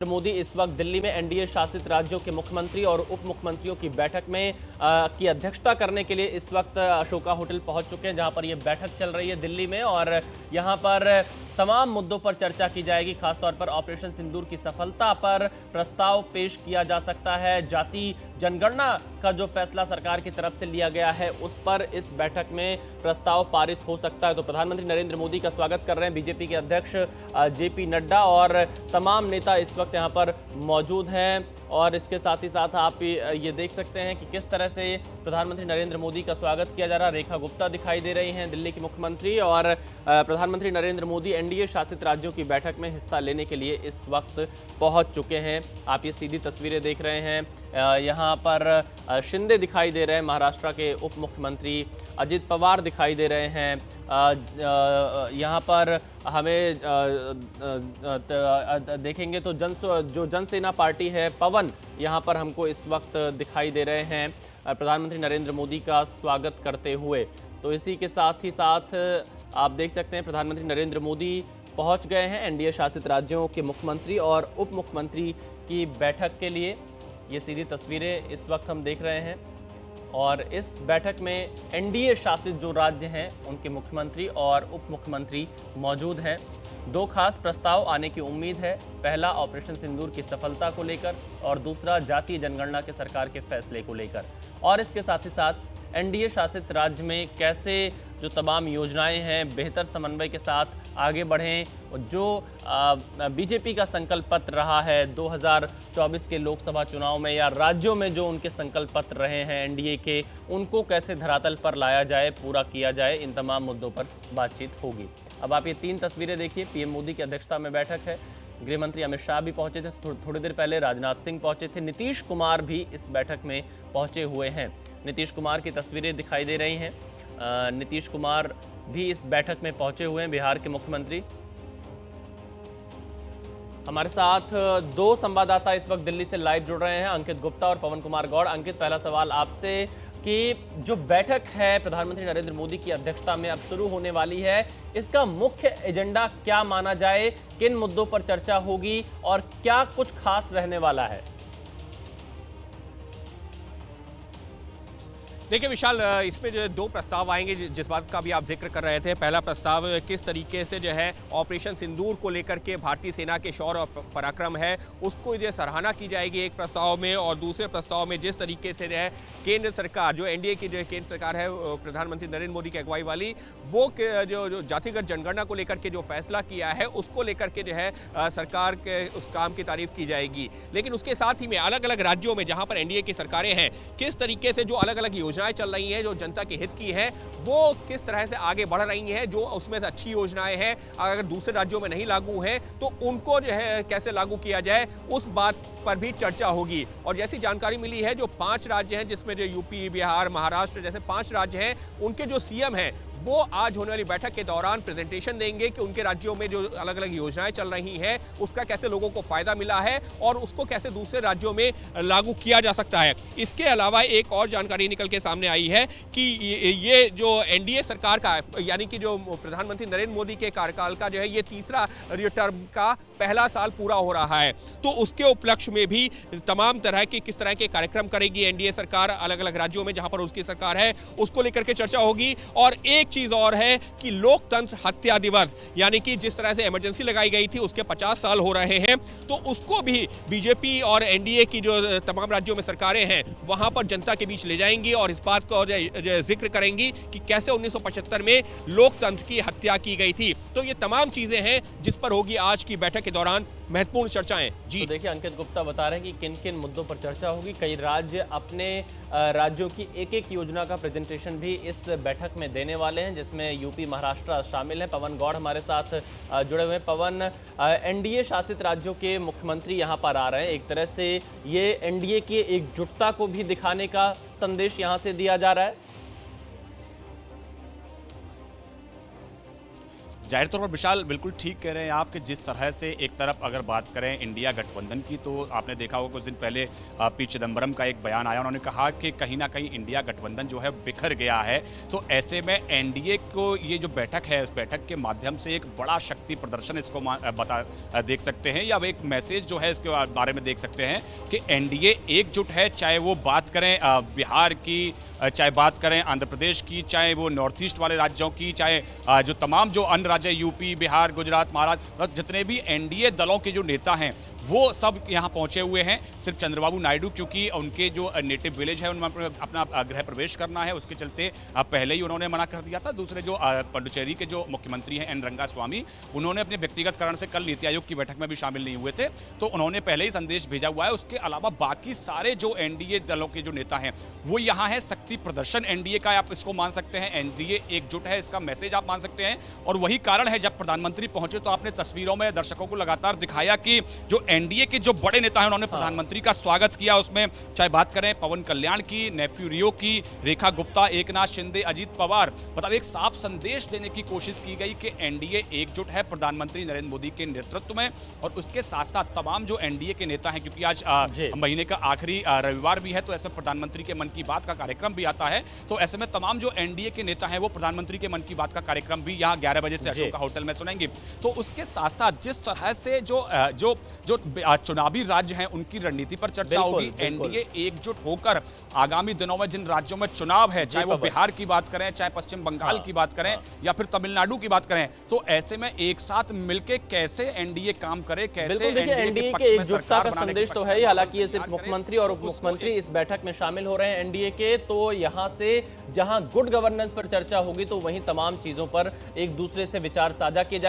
मोदी इस वक्त दिल्ली में एनडीए शासित राज्यों के मुख्यमंत्री और उप मुख्यमंत्रियों की बैठक में की अध्यक्षता करने के लिए इस वक्त अशोका होटल पहुंच चुके हैं, जहां पर ये बैठक चल रही है दिल्ली में। और यहां पर तमाम मुद्दों पर चर्चा की जाएगी। खासतौर पर ऑपरेशन सिंदूर की सफलता पर प्रस्ताव पेश किया जा सकता है। जाति जनगणना का जो फैसला सरकार की तरफ से लिया गया है उस पर इस बैठक में प्रस्ताव पारित हो सकता है। तो प्रधानमंत्री नरेंद्र मोदी का स्वागत कर रहे हैं बीजेपी के अध्यक्ष जेपी नड्डा और तमाम नेता इस वक्त यहाँ पर मौजूद हैं। और इसके साथ ही साथ आप ये देख सकते हैं कि किस तरह से प्रधानमंत्री नरेंद्र मोदी का स्वागत किया जा रहा है। रेखा गुप्ता दिखाई दे रही हैं दिल्ली की मुख्यमंत्री, और प्रधानमंत्री नरेंद्र मोदी एनडीए शासित राज्यों की बैठक में हिस्सा लेने के लिए इस वक्त पहुंच चुके हैं। आप ये सीधी तस्वीरें देख रहे हैं। यहाँ पर शिंदे दिखाई दे रहे हैं, महाराष्ट्र के उप मुख्यमंत्री अजित पवार दिखाई दे रहे हैं। यहाँ पर हमें देखेंगे तो जो जनसेना पार्टी है पवन यहाँ पर हमको इस वक्त दिखाई दे रहे हैं प्रधानमंत्री नरेंद्र मोदी का स्वागत करते हुए। तो इसी के साथ ही साथ आप देख सकते हैं प्रधानमंत्री नरेंद्र मोदी पहुँच गए हैं एनडीए शासित राज्यों के मुख्यमंत्री और उप मुख्यमंत्री की बैठक के लिए। ये सीधी तस्वीरें इस वक्त हम देख रहे हैं। और इस बैठक में एनडीए शासित जो राज्य हैं उनके मुख्यमंत्री और उप मुख्यमंत्री मौजूद हैं। दो खास प्रस्ताव आने की उम्मीद है। पहला ऑपरेशन सिंदूर की सफलता को लेकर और दूसरा जातीय जनगणना के सरकार के फैसले को लेकर। और इसके साथ ही साथ एनडीए शासित राज्य में कैसे जो तमाम योजनाएं हैं बेहतर समन्वय के साथ आगे बढ़ें। जो बीजेपी का संकल्प पत्र रहा है 2024 के लोकसभा चुनाव में या राज्यों में जो उनके संकल्प पत्र रहे हैं एनडीए के, उनको कैसे धरातल पर लाया जाए, पूरा किया जाए, इन तमाम मुद्दों पर बातचीत होगी। अब आप ये तीन तस्वीरें देखिए। पीएम मोदी की अध्यक्षता में बैठक है। गृह मंत्री अमित शाह भी पहुंचे थे, थोड़ी देर पहले राजनाथ सिंह पहुंचे थे। नीतीश कुमार भी इस बैठक में पहुंचे हुए हैं। नीतीश कुमार की तस्वीरें दिखाई दे रही हैं। नीतीश कुमार भी इस बैठक में पहुंचे हुए हैं, बिहार के मुख्यमंत्री। हमारे साथ दो संवाददाता इस वक्त दिल्ली से लाइव जुड़ रहे हैं, अंकित गुप्ता और पवन कुमार गौड़। अंकित, पहला सवाल आपसे कि जो बैठक है प्रधानमंत्री नरेंद्र मोदी की अध्यक्षता में अब शुरू होने वाली है, इसका मुख्य एजेंडा क्या माना जाए, किन मुद्दों पर चर्चा होगी और क्या कुछ खास रहने वाला है? देखिए विशाल, इसमें जो दो प्रस्ताव आएंगे जिस बात का भी आप जिक्र कर रहे थे। पहला प्रस्ताव किस तरीके से जो है ऑपरेशन सिंदूर को लेकर के भारतीय सेना के शौर्य और पराक्रम है उसको जो सराहना की जाएगी एक प्रस्ताव में, और दूसरे प्रस्ताव में जिस तरीके से जो है केंद्र सरकार, जो एनडीए की जो केंद्र सरकार है प्रधानमंत्री नरेंद्र मोदी की अगुवाई वाली, वो जो जातिगत जनगणना को लेकर के जो फैसला किया है उसको लेकर के जो है सरकार के उस काम की तारीफ की जाएगी। लेकिन उसके साथ ही में अलग अलग राज्यों में जहाँ पर एनडीए की सरकारें हैं, किस तरीके से जो अलग अलग योजनाएं चल रही हैं जो जनता के हित की हैं, वो किस तरह से आगे बढ़ रही हैं। जो उसमें से अच्छी योजनाएं हैं अगर दूसरे राज्यों में नहीं लागू हैं तो उनको जो है कैसे लागू किया जाए, उस बात पर भी चर्चा होगी। और जैसी जानकारी मिली है जो 5 राज्य हैं जिसमें जो यूपी, बिहार, महाराष्ट्र जैसे 5 राज्य हैं, उनके जो सीएम हैं वो आज होने वाली बैठक के दौरान प्रेजेंटेशन देंगे कि उनके राज्यों में जो अलग अलग योजनाएं चल रही हैं उसका कैसे लोगों को फायदा मिला है और उसको कैसे दूसरे राज्यों में लागू किया जा सकता है। इसके अलावा एक और जानकारी निकल के सामने आई है कि ये जो एनडीए सरकार का, यानी कि जो प्रधानमंत्री नरेंद्र मोदी के कार्यकाल का जो है ये तीसरा टर्म का पहला साल पूरा हो रहा है, तो उसके उपलक्ष्य में भी तमाम तरह के किस तरह के कार्यक्रम करेगी एनडीए सरकार अलग अलग राज्यों में जहां पर उसकी सरकार है, उसको लेकर के चर्चा होगी। और एक चीज और है कि लोकतंत्र हत्या दिवस, यानी कि जिस तरह से इमरजेंसी लगाई गई थी उसके 50 साल हो रहे हैं, तो उसको भी बीजेपी और एनडीए की जो तमाम राज्यों में सरकारें हैं वहां पर जनता के बीच ले जाएंगी और इस बात को जिक्र करेंगी कि कैसे 1975 में लोकतंत्र की हत्या की गई थी। तो ये तमाम चीजें हैं जिस पर होगी आज की बैठक के दौरान महत्वपूर्ण चर्चाएं। जी तो देखिए, अंकित गुप्ता बता रहे हैं कि किन किन मुद्दों पर चर्चा होगी। कई राज्य अपने राज्यों की एक एक योजना का प्रेजेंटेशन भी इस बैठक में देने वाले हैं, जिसमें यूपी, महाराष्ट्र शामिल हैं। पवन गौड़ हमारे साथ जुड़े हुए हैं। पवन, एनडीए शासित राज्यों के मुख्यमंत्री यहाँ पर आ रहे हैं, एक तरह से ये एनडीए की एकजुटता को भी दिखाने का संदेश यहाँ से दिया जा रहा है। जाहिर तौर पर विशाल बिल्कुल ठीक कह रहे हैं आप कि जिस तरह से एक तरफ अगर बात करें इंडिया गठबंधन की, तो आपने देखा होगा कुछ दिन पहले पी चिदम्बरम का एक बयान आया, उन्होंने कहा कि कहीं ना कहीं इंडिया गठबंधन जो है बिखर गया है। तो ऐसे में एनडीए को ये जो बैठक है, उस बैठक के माध्यम से एक बड़ा शक्ति प्रदर्शन इसको देख सकते हैं, या एक मैसेज जो है इसके बारे में देख सकते हैं कि एनडीए एकजुट है। चाहे वो बात करें बिहार की, चाहे बात करें आंध्र प्रदेश की, चाहे वो नॉर्थ ईस्ट वाले राज्यों की, चाहे जो तमाम जो अन्य राज्य यूपी, बिहार, गुजरात, महाराष्ट्र, जितने भी एनडीए दलों के जो नेता हैं वो सब यहाँ पहुँचे हुए हैं। सिर्फ चंद्रबाबू नायडू क्योंकि उनके जो नेटिव विलेज है उनमें अपना गृह प्रवेश करना है, उसके चलते पहले ही उन्होंने मना कर दिया था। दूसरे जो पुडुचेरी के जो मुख्यमंत्री हैं एन रंगास्वामी, उन्होंने अपने व्यक्तिगत कारण से कल नीति आयोग की बैठक में भी शामिल नहीं हुए थे, तो उन्होंने पहले ही संदेश भेजा हुआ है। उसके अलावा बाकी सारे जो एनडीए दलों के जो नेता हैं वो यहाँ है। शक्ति प्रदर्शन एनडीए का आप इसको मान सकते हैं, एनडीए एकजुट है इसका मैसेज आप मान सकते हैं। और वही कारण है जब प्रधानमंत्री पहुंचे तो आपने तस्वीरों में दर्शकों को लगातार दिखाया कि जो एनडीए के जो बड़े नेता हैं उन्होंने प्रधानमंत्री का स्वागत किया। उसमें चाहे बात करें पवन कल्याण की, नेफ्यू रियो की, रेखा गुप्ता, एकनाथ शिंदे, अजीत पवार, मतलब एक साफ संदेश देने की कोशिश की गई कि एनडीए एकजुट है प्रधानमंत्री नरेंद्र मोदी के नेतृत्व में। और उसके साथ साथ तमाम जो एनडीए के नेता हैं, क्योंकि आज महीने का आखिरी रविवार भी है, तो ऐसे प्रधानमंत्री के मन की बात का कार्यक्रम भी आता है, तो ऐसे में तमाम जो एनडीए के नेता हैं वो प्रधानमंत्री के मन की बात का कार्यक्रम भी यहाँ 11 बजे से अशोका होटल में सुनेंगे। तो उसके साथ साथ जिस तरह से जो चुनावी राज्य हैं उनकी रणनीति पर चर्चा होगी। एनडीए एकजुट होकर आगामी दिनों में जिन राज्यों में चुनाव है, चाहे वो बिहार की बात करें, चाहे पश्चिम बंगाल की बात करें, या फिर तमिलनाडु की बात करें, तो ऐसे में एक साथ मिलकर कैसे एनडीए काम करे, कैसे एनडीए के एकजुटता का संदेश तो है ही। हालांकि ये सिर्फ मुख्यमंत्री और उप मुख्यमंत्री इस बैठक में शामिल हो रहे हैं एनडीए के, तो यहां से जहां गुड गवर्नेंस पर चर्चा होगी तो वहीं तमाम चीजों पर एक दूसरे से विचार साझा किए जाए।